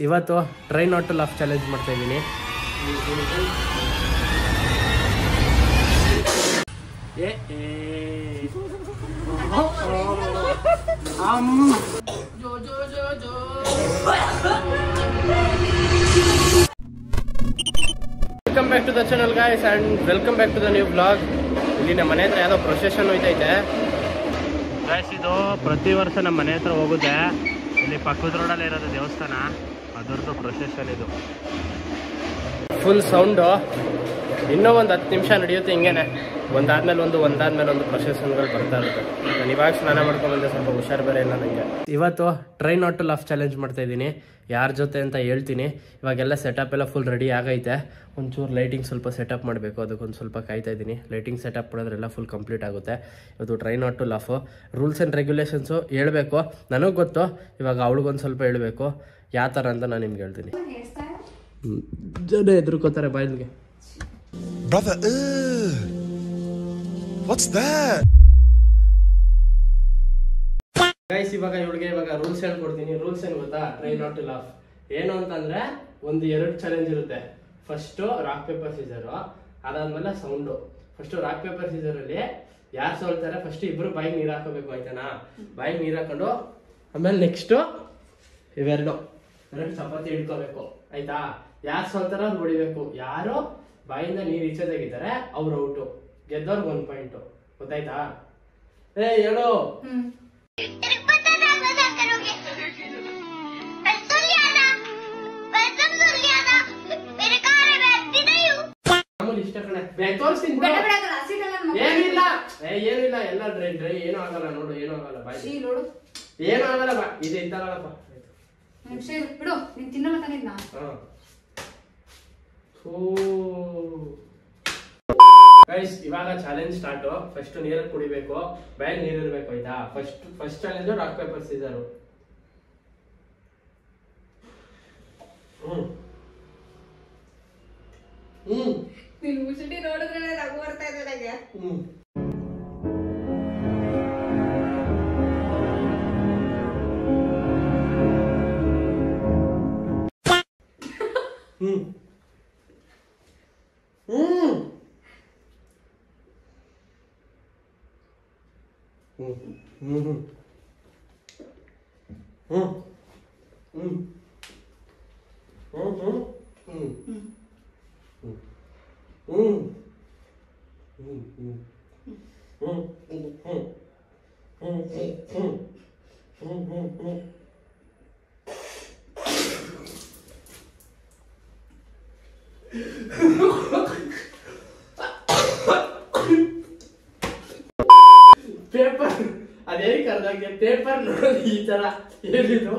ಇವತ್ತು try not to laugh challenge ಮಾಡ್ತಾ ಇದ್ದೀನಿ. Welcome back to the channel guys and welcome back to the new blog. ಇಲ್ಲಿ ನಮ್ಮ ಮನೆ ಹತ್ರ ಯಾವುದೋ ಪ್ರೊಸೆಷನ್ ಹೋಯ್ತೈತೆ ಗಾಯ್ಸ್. ಇದು ಪ್ರತಿ ವರ್ಷ ನಮ್ಮ ಮನೆ ಹತ್ರ ಹೋಗುತ್ತೆ. ಇಲ್ಲಿ ಪಕ್ಕದ ರೋಡಲ್ಲಿ ಇರೋದು ದೇವಸ್ಥಾನ, ಅದರದ್ದು ಪ್ರೊಸೆಷನ್ ಇದು. Full sound. ಇನ್ನೂ ಒಂದು 10 ನಿಮಿಷ ನಡೆಯುತ್ತೆ ಹಿಂಗೇನೆ. ಒಂದಾದ್ಮೇಲೆ ಒಂದು ಪ್ರೊಸೆಷನ್ಗಳು ಬರ್ತಾ ಇರುತ್ತೆ. ನಾನು ಇವಾಗ ಸ್ನಾನ ಮಾಡ್ಕೊಂಡ್ಬಂದೆ, ಸ್ವಲ್ಪ ಹುಷಾರು ಬೇರೆ ಇಲ್ಲ ನನಗೆ. ಇವತ್ತು try not to laugh challenge ಮಾಡ್ತಾ ಇದ್ದೀನಿ. ಯಾರ ಜೊತೆ ಅಂತ ಹೇಳ್ತೀನಿ. ಇವಾಗೆಲ್ಲ ಸೆಟಪ್ ಎಲ್ಲ ಫುಲ್ ರೆಡಿ ಆಗೈತೆ. ಒಂಚೂರು ಲೈಟಿಂಗ್ ಸ್ವಲ್ಪ ಸೆಟಪ್ ಮಾಡಬೇಕು, ಅದಕ್ಕೊಂದು ಸ್ವಲ್ಪ ಕಾಯ್ತಾ ಇದ್ದೀನಿ. ಲೈಟಿಂಗ್ ಸೆಟಪ್ ಮಾಡಿದ್ರೆಲ್ಲ ಫುಲ್ ಕಂಪ್ಲೀಟ್ ಆಗುತ್ತೆ. ಇವತ್ತು try not to laugh rules and regulations ಹೇಳ್ಬೇಕು. ನನಗೆ ಗೊತ್ತು, ಇವಾಗ ಅವಳಿಗೊಂದು ಸ್ವಲ್ಪ ಹೇಳಬೇಕು ಯಾವ ಥರ ಅಂತ ನಾನು ನಿಮ್ಗೆ ಹೇಳ್ತೀನಿ. ಜನ ಎದುರ್ಕೋತಾರೆ ಬಾಯಿಲ್ಗೆ. Brother, what's that? ಗೈಸ್, ಇವಾಗ ಇವಳಿಗೆ ರೂಲ್ಸ್ ಹೇಳ್ಕೊಡ್ತೀನಿ. ರೂಲ್ಸ್ ಏನು ಗೊತ್ತಾ? ಟ್ರೈ ನಾಟ್ ಟು ಲಾಫ್ ಏನು ಅಂತಂದ್ರೆ ಒಂದು 2 ಚಾಲೆಂಜ್ ಇರುತ್ತೆ. ಫಸ್ಟು ರಾಕ್ ಪೇಪರ್ ಸೀಸರು, ಅದಾದ್ಮೇಲೆ ಸೌಂಡು. ಫಸ್ಟು ರಾಕ್ ಪೇಪರ್ ಸೀಸರಲ್ಲಿ ಯಾರು ಸೋಲ್ತಾರೆ ಫಸ್ಟ್ ಇಬ್ರು ಬಾಯಿಗೆ ನೀರು ಹಾಕೋಬೇಕು, ಆಯ್ತಾನಾ? ಬಾಯಿಗೆ ನೀರು ಹಾಕೊಂಡು ಆಮೇಲೆ ನೆಕ್ಸ್ಟು ಇವೆರಡು ಚಪಾತಿ ಹಿಡ್ಕೋಬೇಕು, ಆಯ್ತಾ? ಯಾರು ಸೋಲ್ತಾರ ಅವ್ರು ಹೊಡಿಬೇಕು. ಯಾರು ಬಾಯಿಂದ ನೀರು ಈಚೆ ತೆಗಿತಾರೆ ಅವ್ರು ಔಟು. ಗೆದ್ದವ್ರಿಗೆ 1 ಪಾಯಿಂಟು. ಗೊತ್ತಾಯ್ತಾ? ಹೇಳು. ಇಷ್ಟ ಕಣೆ, ತೋರಿಸ್ತೀನಿ. ಏನಿಲ್ಲ ಏನಿಲ್ಲ, ಎಲ್ಲ ಡ್ರೈ ಡ್ರೈ, ಏನೂ ಆಗಲ್ಲ. ನೋಡು, ಏನೂ ಆಗಲ್ಲ. ಬಾಯ್ ಏನೂ ಆಗಲ್ಲ. ಬಾ ಇದೆ ಇತ್ತಲ್ಲಪ್ಪ. ಬಿಡು, ನೀನ್ ತಿನ್ನಲ್ಲ ತಾನಿದ್ನ. ಗೈಸ್, ಇವಾಗ ಚಾಲೆಂಜ್ ಸ್ಟಾರ್ಟ್. ಫಸ್ಟ್ ನೀರಲ್ಲಿ ಕುಡಿಬೇಕು, ಬ್ಯಾಗ್ ನೀರಿರ್ಬೇಕು, ಆಯ್ತಾ? First challenge rock paper ಸೀಸರು. ನೀನ್ ಮುಸುಡಿ ನೋಡಿದ್ರೆ ನಗು ಬರ್ತಾ ಇದೆ ನನಗೆ. ಪೇಪರ್ ಅದೇ ಕರ್ದಾಗೆ ಪೇಪರ್ ನೋಡೋದು ಈ ತರ ಹೇಳಿದ್ದು.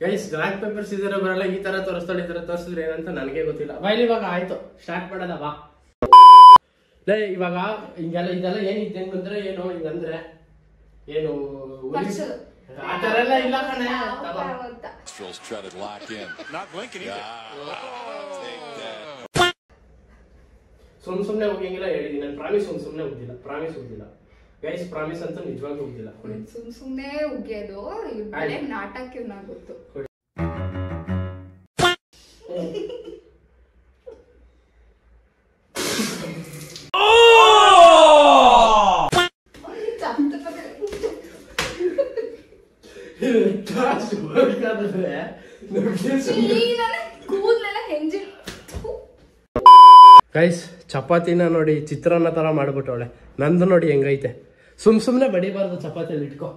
ಗೈಸ್, ರಾಕ್ ಪೇಪರ್ ಸೀಸರ್ ಬರಲ್ಲ. ಈ ತರ ತೋರಿಸ್ತಾಳೆ, ಈ ತರ ತೋರಿಸಿದ್ರೆ ಏನಂತ ನನಗೆ ಗೊತ್ತಿಲ್ಲ. ಬಾಯ್ಲಿ, ಇವಾಗ ಆಯ್ತು, ಸ್ಟಾರ್ಟ್ ಮಾಡೋದ ಬಾ. ಇವಾಗ ಹಿಂಗೆಲ್ಲ ಇದೆಲ್ಲ ಏನಿದೆ ಅಂತಂದ್ರೆ ಏನು ಹಿಂಗಂದ್ರೆ ಏನು ಆ ತರ ಎಲ್ಲ ಇಲ್ಲ ಕಣೆ. ಸುಮ್ನೆ ಹೋಗಂಗಿಲ್ಲ ಹೇಳಿದೀನಿ ನಾನು. ಪ್ರಾಮಿಸ್ ಸುಮ್ನೆ ಹೋಗ್ದಿಲ್ಲ, ಪ್ರಾಮಿಸ್ ಹೋಗ್ದಿಲ್ಲ ಗೈಸ್. ಪ್ರಾಮಿಸ್ ಅಂತ ನಿಜವಾಗ್ಲೂ ಹೋಗ್ದಿಲ್ಲ. ಸುಮ್ನೆ ಉಗ್ಯೋದು ನಾಟಕ ಗೊತ್ತು. ಗೈಸ್, ಚಪಾತಿನ ನೋಡಿ ಚಿತ್ರಾನ್ನ ತರ ಮಾಡ್ಬಿಟ್ಟವಳೆ. ನಂದು ನೋಡಿ ಹೆಂಗೈತೆ. ಸುಮ್ನೆ ಬಡಿಬಾರ್ದು, ಚಪಾತಿಯಲ್ಲಿ ಇಟ್ಕೋ.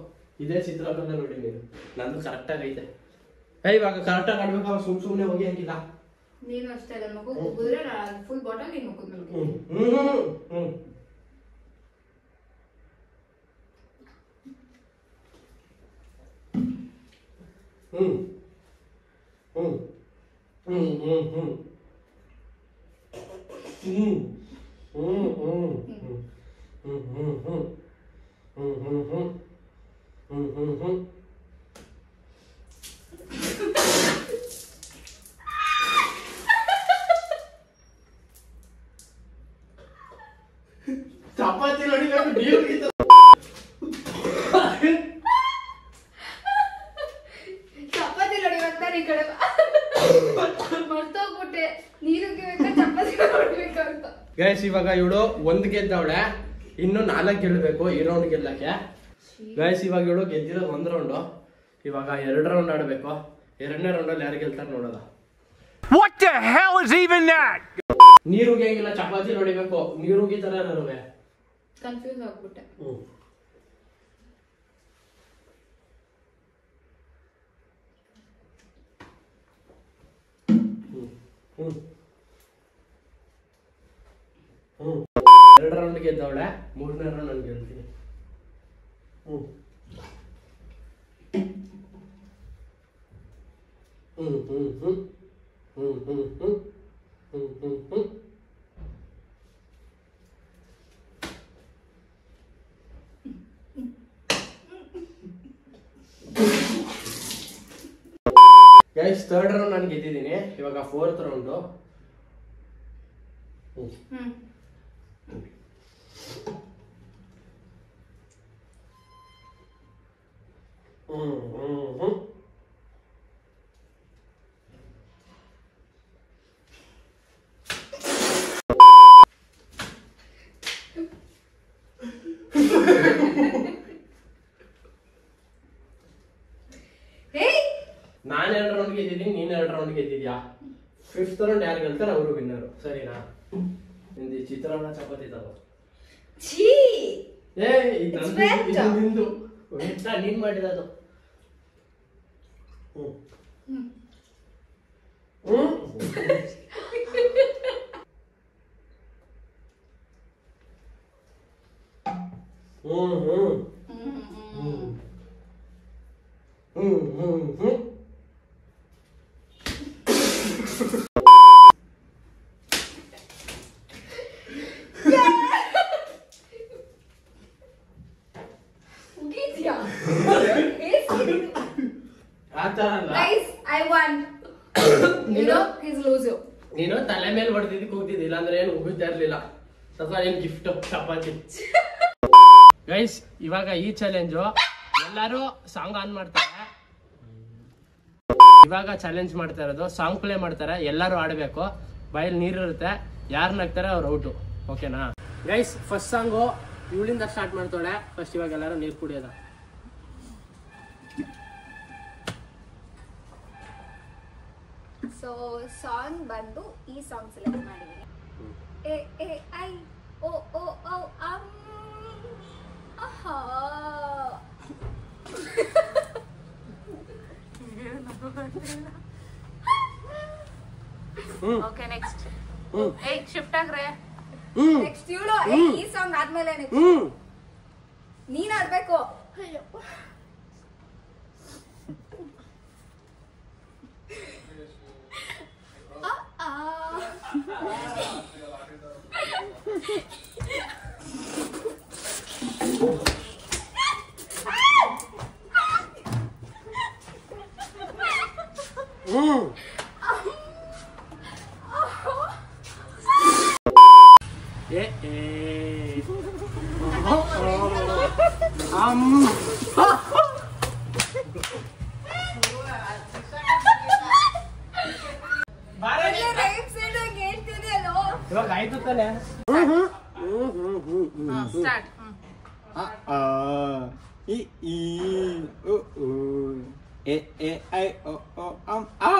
ಇದೇ ಚಿತ್ರಾನ್ನ ನೋಡಿ ನೀನು. ನಂದು ಕರೆಕ್ಟಾಗಿ ಐತೆ. ಇವಾಗ ಕರೆಕ್ಟಾಗಿ ಆಡ್ಬೇಕು, ಸುಮ್ನೆ ಹೋಗಿ ಹಂಗಿಲ್ಲ. ನೀನು ಅಷ್ಟೇ ಅಲ್ಲ, ಮಗು ಕುಗಿದ್ರೆ ಫುಲ್ ಬಾಟಲ್ ನೀನು ಕುದ್ಮೇಲೆ. ಚಪಾತಿ ಹೊಡಿಬೇಕು ನೀರು ಚಪಾತಿ ಹೊಡಿಬೇಕು ಈ ಕಡೆ ಮರ್ತೋಗ್ಬಿಟ್ಟೆ ನೀರಿಗೆ ಚಪಾತಿ ಹೊಡಿಬೇಕಂತ. ಗೈಸ್ ಇವಾಗ ಇವಳು ಒಂದ್ ಗೆದ್ದವಳೆ, ಇನ್ನು 4 ಗೆಲ್ಬೇಕು ಈ ರೌಂಡ್ ಗೆಲ್ಲಕ್ಕೆ. ಗೈಸ್ ಇವಾಗ ಇವಳು ಗೆದ್ದಿರೋದು 1 ರೌಂಡು, ಇವಾಗ 2 ರೌಂಡ್ ಆಡ್ಬೇಕು. 2ನೇ ರೌಂಡಲ್ಲಿ ಯಾರು ಗೆಲ್ತಾರೆ ನೋಡೋದ. What the hell is even that? ನೀರು ಉಗಿಯಂಗಿಲ್ಲ, ಚಪಾತಿ ಹೊಡಿಬೇಕು. ನೀರು ಉಗಿತಾರೆ ನನಗೆ ಕನ್ಫ್ಯೂಸ್ ಆಗ್ಬಿಟ್ಟೆ. ಎರಡು ರೌಂಡ್ ಗೆದ್ದವಳೆ, 3ನೇ ರೌಂಡ್ ನಾನು ಗೆಲ್ತೀನಿ. ಗೈಸ್ 3rd ರೌಂಡ್ ನಾನು ಗೆದ್ದಿದ್ದೀನಿ. ಇವಾಗ 4th ರೌಂಡು. ನಾನು 2 ರೌಂಡ್ ಗೆದ್ದಿದ್ದೀನಿ, ನೀನ್ 2 ರೌಂಡ್ ಗೆದ್ದಿದ್ಯಾ. 5th ರೌಂಡ್ ಯಾರು ಗೆಲ್ತಾರೆ ಅವರು ವಿನ್ನರು, ಸರಿನಾ? ನಿಂದು ಚಿತ್ರಾನ್ನ ಚಪಾತಿ ತಗೋ. ನಿಂದು ನೀನ್ ಮಾಡಿರೋದು. ನೀನು ತಲೆ ಮೇಲೆ ಹೊಡೆದಿದ್ದಕ್ಕೆ ಹೋಗ್ತಿದ್ದಿ, ಇಲ್ಲಾಂದ್ರೆ ಏನು ಉಗಿತಾ ಇರ್ಲಿಲ್ಲ. ಸ್ವಲ್ಪ ಏನ್ ಗಿಫ್ಟ್ ಚಪಾತಿ. ಗೈಸ್ ಇವಾಗ ಈ ಚಾಲೆಂಜು ಎಲ್ಲಾರು ಸಾಂಗ್ ಆನ್ ಮಾಡ್ತಾರೆ. ಇವಾಗ ಚಾಲೆಂಜ್ ಮಾಡ್ತಾ ಇರೋದು ಸಾಂಗ್ ಪ್ಲೇ ಮಾಡ್ತಾರೆ, ಎಲ್ಲಾರು ಆಡ್ಬೇಕು. ಬಾಯಲ್ಲಿ ನೀರಿರುತ್ತೆ, ಯಾರು ನಗ್ತಾರೆ ಅವ್ರು ಔಟು, ಓಕೆನಾ? ಗೈಸ್ ಫಸ್ಟ್ ಸಾಂಗು ಇವಳಿಂದ ಸ್ಟಾರ್ಟ್ ಮಾಡ್ತಾಳೆ. ಫಸ್ಟ್ ಇವಾಗ ಎಲ್ಲಾರು ನೀರು ಕುಡಿಯೋದ. ಸೊ ಸಾಂಗ್ ಬಂದು ಈ ಸಾಂಗ್ ಸೆಲೆಕ್ಟ್ ಮಾಡಿದ್ದೀನಿ. ಎ ಎ ಐ ಓ ಓ ಓ ಆಹಾ. ಓಕೆ ನೆಕ್ಸ್ಟ್ ಶಿಫ್ಟ್ ಆಗ್ರೆ. ನೆಕ್ಸ್ಟ್ ಇವಳು ಈ ಸಾಂಗ್ ಆದ್ಮೇಲೆ ನೀನ್ ಆಡ್ಬೇಕು. ಇವಾಗ ಆಯ್ತು ತಾನೆ. Start. E E O O E E I O O A.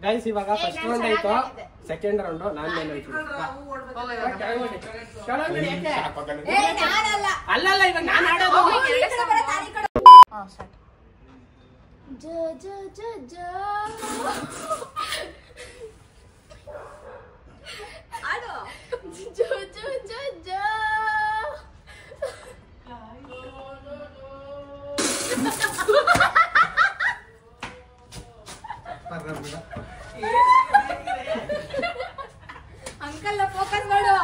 Guys ಇವಾಗ ಫಸ್ಟ್ ರೌಂಡ್ ಆಯ್ತು, ಸೆಕೆಂಡ್ ರೌಂಡ್ ನಾನು ಅಲ್ಲಲ್ಲ ಇವಾಗ ನಾನು ಆಡೋದು. ಜ ಜ ಜ ಜ ಆಡೋ. ಜ ಜ ಜ ಜ ಅಂಕಲ್ ಫೋಕಸ್ ಮಾಡು.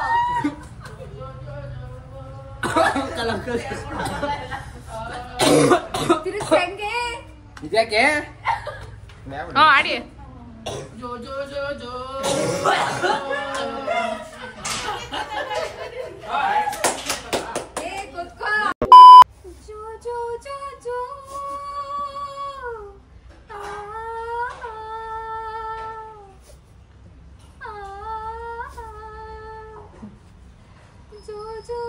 ತಿರುಗಿಸಂಗೆ ಇದ್ಯಾಕೆ ಆಡಿ ಜೋ ಜೋ ಜೋ ಜೋ ಜೋ ಜೋ ಜೋ ಜೋ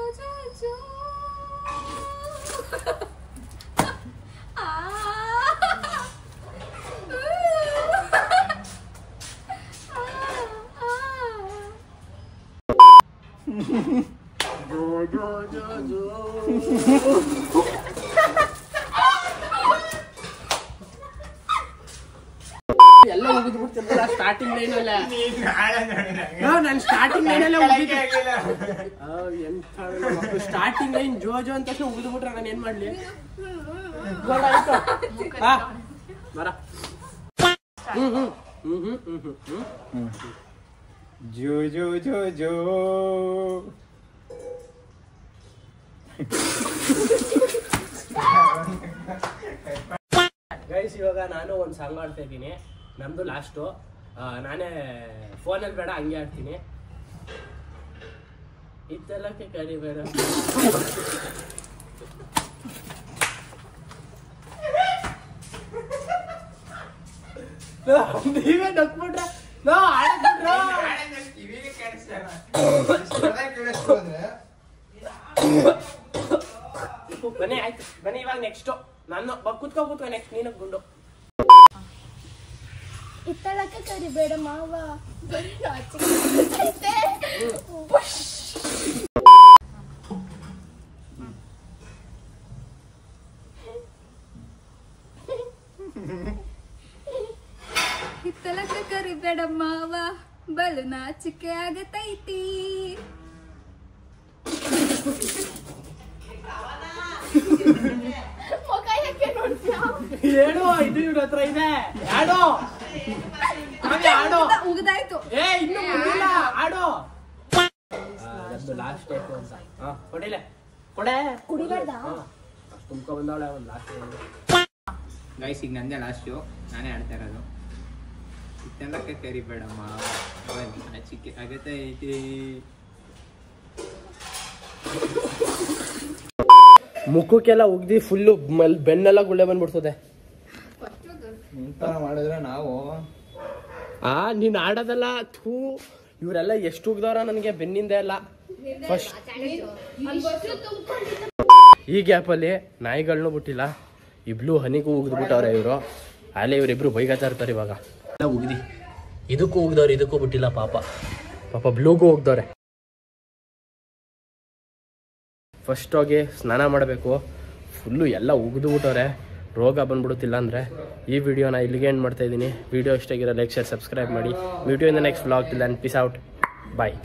ಜೋ ಜೋ ಜೋ ಜೋ ಎಲ್ಲ ಮುಗಿದು ಬಿಡ್ತಿರ್ತಾರ ಸ್ಟಾರ್ಟಿಂಗ್ ಲೈನ್ ಅಲ್ಲ ನಾನು ಸ್ಟಾರ್ಟಿಂಗ್ ಲೈನ್ ಅಲ್ಲ ಸ್ಟಾರ್ಟಿಂಗ್ ಲೈನ್ ಜೋ ಜೋ ಅಂತ ತಕ್ಷಣ ಉಗಿದು ಬಿಟ್ರೆ ನಾನು ಏನ್ ಮಾಡ್ಲಿ ಬರ ಜೋ ಜೋ ಜೋ ಜೋ ಗೈಸ್ ಇವಾಗ ನಾನು ಒಂದು ಸಾಂಗ್ ಆಡ್ತಾ ಇದ್ದೀನಿ ನಮ್ದು ಲಾಸ್ಟು ನಾನೇ ಫೋನಲ್ಲಿ ಬೇಡ ಹಂಗೆ ಆಡ್ತೀನಿ ಇದ್ದೆಲ್ಲಕ್ಕೆ ಕರಿಬೇಡ ನೀವೇ ನಕ್ಬಿಟ್ರೆ ಬನ್ನಿ ಆಯ್ತು ಬನ್ನಿ ಇವಾಗ ನೆಕ್ಸ್ಟ್ ನಾನು ಕೂತ್ಕೋ ನೆಕ್ಸ್ಟ್ ನೀನು ಗುಂಡು ಇತ್ತಳಕ್ಕೆ ಕರಿಬೇಡ ಮಾವ ಹಿತ್ತಲಕ್ಕೆ ಕರಿಬೇಡ ಮಾವ ಬಲು ನಾಚಿಕೆ ಆಗತೈತಿ ಹೇಳು ಇದು ಇವ್ರ ಹತ್ರ ಇದೆ ಆಡೋ ಆಡೋ ಉಗ್ದಾಯ್ತು ಏ ಇನ್ನು ಮುಗಿಲ್ಲ ಆಡೋ ಲಾಸ್ಟ್ ಟೇಕ್ ಅಂತ ಕೊಡಿಲೆ ಕೊಡೆ ಕುಡಿಬಾರ್ದ ಅಷ್ಟು ತುಂಬ್ಕೊ ಬಂದವಳೆ ಒಂದು ಲಾಸ್ಟ್ ಗೈಸ್ ಈಗ ನಂದೇ ಲಾಸ್ಟು ನಾನೇ ಆಡ್ತಾ ಇರೋದು ಇತ್ತೆಲ್ಲಕ್ಕೆ ಕರಿಬೇಡಮ್ಮ ಚಿಕ್ಕ ಆಗತ್ತೆ ಐತಿ ಮುಖಕ್ಕೆಲ್ಲ ಉಗ್ದಿ ಫುಲ್ಲು ಬೆನ್ನೆಲ್ಲ ಗುಳ್ಳೆ ಬಂದ್ಬಿಡ್ತದೆ ಇಂತ ಮಾಡಿದ್ರೆ ನಾವು ನೀನ್ ಆಡೋದಲ್ಲ ಥೂ ಇವರೆಲ್ಲ ಎಷ್ಟು ಉಗ್ದವ್ರ ನನಗೆ ಬೆನ್ನಿಂದ ಎಲ್ಲ ಫಸ್ಟ್ ಈ ಗ್ಯಾಪಲ್ಲಿ ನಾಯಿಗಳನ್ನೂ ಬಿಟ್ಟಿಲ್ಲ ಇಬ್ಳು ಹನಿಗೂ ಉಗ್ದ್ಬಿಟ್ಟವ್ರೆ ಇವರು ಅಲ್ಲೇ ಇವರಿಬ್ರು ಬೈಗಾತಾ ಇರ್ತಾರೆ ಇವಾಗ ಎಲ್ಲ ಉಗ್ದಿ ಇದಕ್ಕೂ ಉಗ್ದವ್ರು ಇದಕ್ಕೂ ಬಿಟ್ಟಿಲ್ಲ ಪಾಪ ಬ್ಲೂಗೂ ಹೋಗ್ದವ್ರೆ ಫಸ್ಟ್ ಹೋಗಿ ಸ್ನಾನ ಮಾಡಬೇಕು ಫುಲ್ಲು ಎಲ್ಲ ಉಗಿದು ಬಿಟ್ಟವ್ರೆ ರೋಗ ಬಂದ್ಬಿಡುತ್ತಿಲ್ಲ ಅಂದರೆ ಈ ವಿಡಿಯೋನ ಇಲ್ಲಿಗೆ ಎಂಡ್ ಮಾಡ್ತಾ ಇದ್ದೀನಿ ವಿಡಿಯೋ ಇಷ್ಟ ಆಗಿರೋ ಲೈಕ್ ಶೇರ್ ಸಬ್ಸ್ಕ್ರೈಬ್ ಮಾಡಿ video in the next vlog till then peace out bye